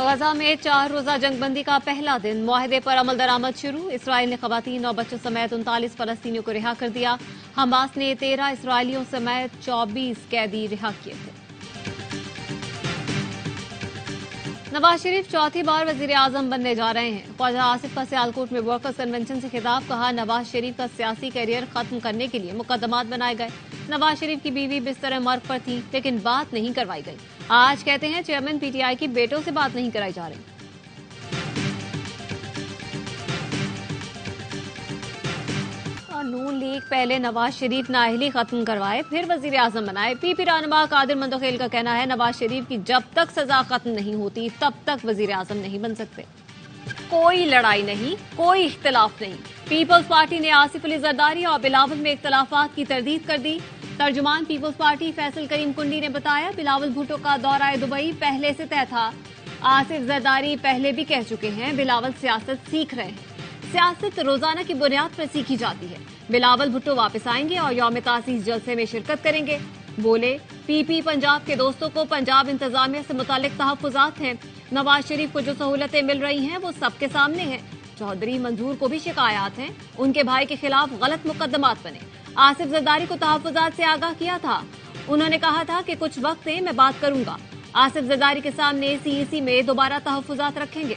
गजा में 4 रोजा जंगबंदी का पहला दिन, मुआहदे पर अमल दरामद शुरू। इसराइल ने खवातीन और बच्चों समेत 39 फलस्तीनियों को रिहा कर दिया। हमास ने 13 इसराइलियों समेत 24 कैदी रिहा किए थे। नवाज शरीफ चौथी बार वजीर आजम बनने जा रहे हैं। ख्वाजा आसिफ का सियालकोट में वर्कर्स कन्वेंशन से खिताब, कहा नवाज शरीफ का सियासी कैरियर खत्म करने के लिए मुकदमात बनाए गए। नवाज शरीफ की बीवी बिस्तर मर्ग पर थी, लेकिन बात नहीं करवाई गई। आज कहते हैं चेयरमैन पीटीआई की बेटों से बात नहीं कराई जा रही। और नून लीग पहले नवाज शरीफ नाअहली खत्म करवाए, फिर वजीर आजम बनाए। पीपी रहनुमा कादिर मंदोखेल का कहना है नवाज शरीफ की जब तक सजा खत्म नहीं होती तब तक वजीर आजम नहीं बन सकते। कोई लड़ाई नहीं, कोई इख्तिलाफ नहीं। पीपल्स पार्टी ने आसिफ अली जरदारी और बिलावल में इख्तिलाफात की तरदीद कर दी। तर्जुमान पीपल्स पार्टी फैसल करीम कुंडी ने बताया बिलावल भुट्टो का दौरा दुबई पहले से तय था। आसिफ जरदारी पहले भी कह चुके हैं बिलावल सियासत सीख रहे हैं। सियासत रोजाना की बुनियाद पर सीखी जाती है। बिलावल भुट्टो वापस आएंगे और यौम तासीस जलसे में शिरकत करेंगे। बोले पीपी पंजाब के दोस्तों को पंजाब इंतजामिया से मुतालिक तहफ्फुजात हैं। नवाज शरीफ को जो सहूलतें मिल रही हैं वो सबके सामने हैं। चौधरी मंजूर को भी शिकायत हैं, उनके भाई के खिलाफ गलत मुकदमात बने। आसिफ जरदारी को तहफ्फुजात से आगाह किया था। उन्होंने कहा था कि कुछ वक्त में मैं बात करूंगा। आसिफ जरदारी के सामने सीईसी में दोबारा तहफ्फुजात रखेंगे।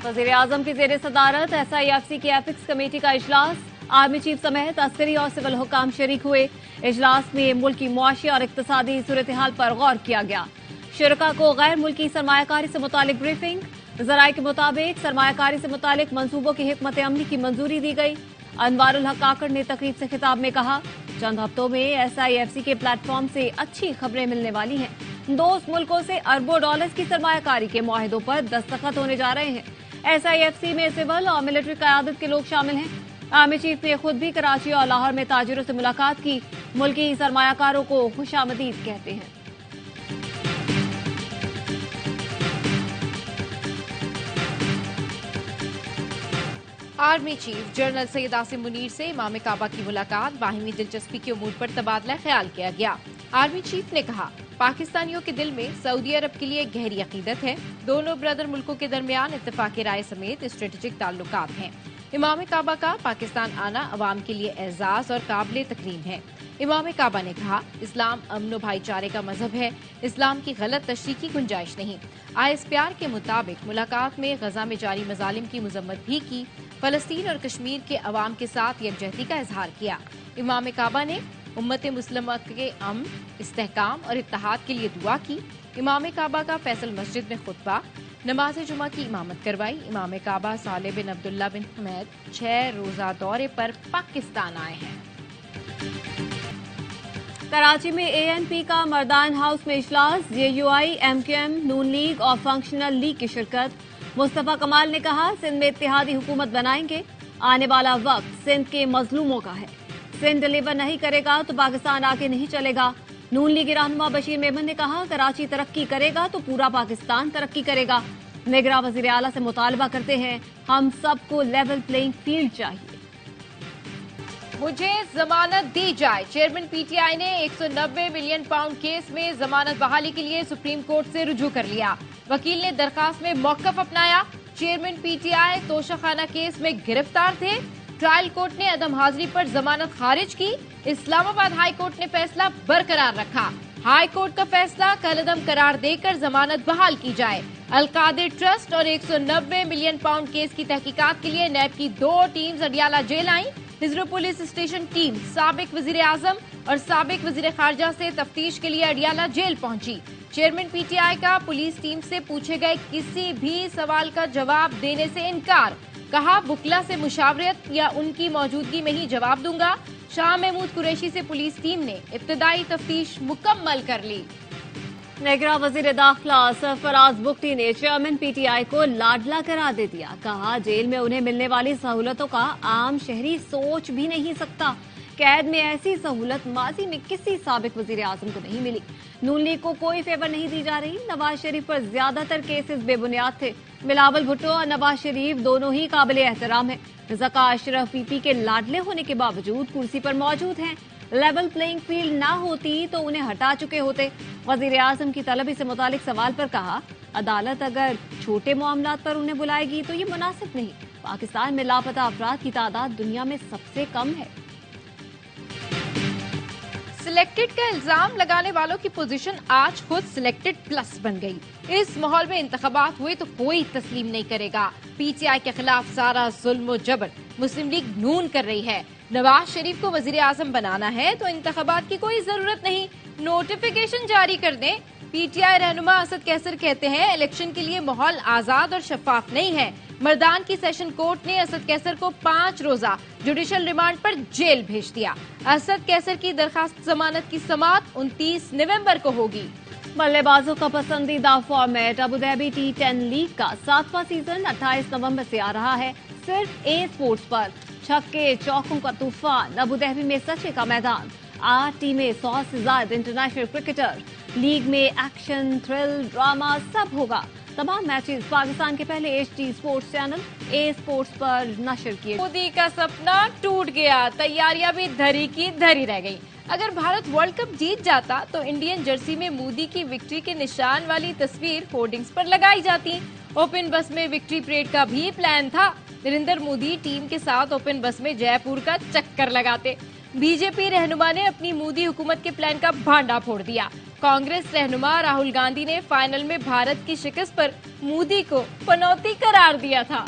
वज़ीर आज़म की ज़ेरे सदारत SIFC की एपिक्स कमेटी का इजलास, आर्मी चीफ समेत अस्करी और सिविल हुकाम शरीक हुए। इजलास में मुल्की मुआशी और इक्तसादी सूरत हाल पर गौर किया गया। शुरका को गैर मुल्की सरमायाकारी से मुतालिक ब्रीफिंग, जराये के मुताबिक सरमायाकारी से मुतालिक मंसूबों की हिकमत अमली की मंजूरी दी गई। अनवारुल हक काकड़ ने तकरीब से खिताब में कहा चंद हफ्तों में SIFC के प्लेटफॉर्म से अच्छी खबरें मिलने वाली हैं। दोस्त मुल्कों से अरबों डॉलर्स की सरमायाकारी के मुआहिदों पर दस्तखत होने जा रहे हैं। SIFC में सिविल और मिलिट्री क़यादत के लोग शामिल हैं। आर्मी चीफ ने खुद भी कराची और लाहौर में ताजिरों से मुलाकात की। मुल्की सरमायाकारों को खुशामदीद कहते हैं। Army chief general Syed Asim Munir से इमाम काबा की मुलाकात, बाहिमी दिलचस्पी के उमूर पर तबादला ख्याल किया गया। आर्मी चीफ ने कहा पाकिस्तानियों के दिल में सऊदी अरब के लिए गहरी अकीदत है। दोनों ब्रदर मुल्कों के दरमियान इत्तेफाक राय समेत स्ट्रेटेजिक ताल्लुकात हैं। इमाम काबा का पाकिस्तान आना अवाम के लिए एजाज और काबिल तकरीम है। इमाम काबा ने कहा इस्लाम अमन व भाईचारे का मजहब है, इस्लाम की गलत तशरीह की गुंजाइश नहीं। ISPR के मुताबिक मुलाकात में गजा में जारी मजालिम की मजम्मत भी की। फलस्तीन और कश्मीर के अवाम के साथ यकजहती का इजहार किया। इमाम काबा ने उम्मत मुस्लिमा के अमन, इस्तेहकाम और इत्तेहाद के लिए दुआ की। इमाम काबा का फैसल मस्जिद में खुतबा, नमाज जुमा की इमामत करवाई। इमाम काबा साले बिन अब्दुल्ला बिन हमेद 6 रोजा दौरे पर पाकिस्तान आए हैं। कराची में ANP का मर्दान हाउस में इजलास, JUI, MQM, नून लीग और फंक्शनल लीग की शिरकत। मुस्तफा कमाल ने कहा सिंध में इत्तेहादी हुकूमत बनाएंगे। आने वाला वक्त सिंध के मजलूमों का है। सिंध डिलीवर नहीं करेगा तो पाकिस्तान आगे नहीं चलेगा। नून लीग रहनुमा बशीर मेमन ने कहा कराची तरक्की करेगा तो पूरा पाकिस्तान तरक्की करेगा। निगरां वजीर आला से मुतालबा करते हैं हम सबको लेवल प्लेइंग फील्ड चाहिए। मुझे जमानत दी जाए। चेयरमैन PTI ने 190 मिलियन पाउंड केस में जमानत बहाली के लिए सुप्रीम कोर्ट से रुजू कर लिया। वकील ने दरखास्त में मौकफ अपनाया। चेयरमैन PTI तोशाखाना केस में गिरफ्तार थे। ट्रायल कोर्ट ने अदम हाजिरी पर जमानत खारिज की। इस्लामाबाद हाई कोर्ट ने फैसला बरकरार रखा। हाई कोर्ट का फैसला कलअदम करार देकर जमानत बहाल की जाए। अलकादिर ट्रस्ट और 190 मिलियन पाउंड केस की तहकीकात के लिए नैब की 2 टीम्स अडियाला जेल आई। हिजरा पुलिस स्टेशन टीम साबिक वजीर आजम और साबिक वजीर खारजा से तफ्तीश के लिए अडियाला जेल पहुंची। चेयरमैन PTI का पुलिस टीम से पूछे गए किसी भी सवाल का जवाब देने से इनकार। कहा बुकला से मुशावरत या उनकी मौजूदगी में ही जवाब दूंगा। शाह महमूद कुरैशी से पुलिस टीम ने इब्तदाई तफ्तीश मुकम्मल कर ली। निगरां वजीर दाखिला सरफराज बुख्ती ने चेयरमैन PTI को लाडला करार दे दिया। कहा जेल में उन्हें मिलने वाली सहूलतों का आम शहरी सोच भी नहीं सकता। कैद में ऐसी सहूलत माजी में किसी साबिक वजीर आजम को नहीं मिली। नून लीग को कोई फेवर नहीं दी जा रही। नवाज शरीफ पर ज्यादातर केसेस बेबुनियाद थे। बिलावल भुट्टो और नवाज शरीफ दोनों ही काबिले एहतराम है। रज़ाका अशरफ पीपी के लाडले होने के बावजूद कुर्सी पर मौजूद हैं। लेवल प्लेइंग फील्ड ना होती तो उन्हें हटा चुके होते। वजीर आजम की तलबी से मुतालिक सवाल पर कहा, अदालत अगर छोटे मामलात पर उन्हें बुलाएगी तो ये मुनासिब नहीं। पाकिस्तान में लापता अफराद की तादाद दुनिया में सबसे कम है। सिलेक्टेड का इल्जाम लगाने वालों की पोजीशन आज खुद सिलेक्टेड प्लस बन गई। इस माहौल में इंतखाबात हुए तो कोई तस्लीम नहीं करेगा। पीटीआई के खिलाफ सारा जुल्म जबर मुस्लिम लीग नून कर रही है। नवाज शरीफ को वजीर आजम बनाना है तो इंतखाबात की कोई जरूरत नहीं, नोटिफिकेशन जारी कर दें। पीटीआई रहनुमा असद कैसर कहते हैं, इलेक्शन के लिए माहौल आजाद और शफाफ नहीं है। मर्दान की सेशन कोर्ट ने असद कैसर को 5 रोजा जुडिशल रिमांड पर जेल भेज दिया। असद कैसर की दरखास्त जमानत की समाअत 29 नवंबर को होगी। बल्लेबाजों का पसंदीदा format Abu Dhabi T10 league का 7वां सीजन 28 नवंबर से आ रहा है। सिर्फ ए स्पोर्ट्स पर छक्के चौकों का तूफान। अबू धाबी में सचे का मैदान। 8 टीमें, 100 से ज्यादा इंटरनेशनल क्रिकेटर। लीग में एक्शन, थ्रिल, ड्रामा सब होगा। तमाम मैचेस पाकिस्तान के पहले HD स्पोर्ट्स चैनल ए स्पोर्ट्स पर नशर किए। मोदी का सपना टूट गया, तैयारियां भी धरी की धरी रह गई। अगर भारत वर्ल्ड कप जीत जाता तो इंडियन जर्सी में मोदी की विक्ट्री के निशान वाली तस्वीर होर्डिंग्स पर लगाई जाती। ओपन बस में विक्ट्री परेड का भी प्लान था। नरेंद्र मोदी टीम के साथ ओपन बस में जयपुर का चक्कर लगाते। बीजेपी रहनुमा ने अपनी मोदी हुकूमत के प्लान का भांडा फोड़ दिया। कांग्रेस रहनुमा राहुल गांधी ने फाइनल में भारत की शिकस्त पर मोदी को पनौती करार दिया था।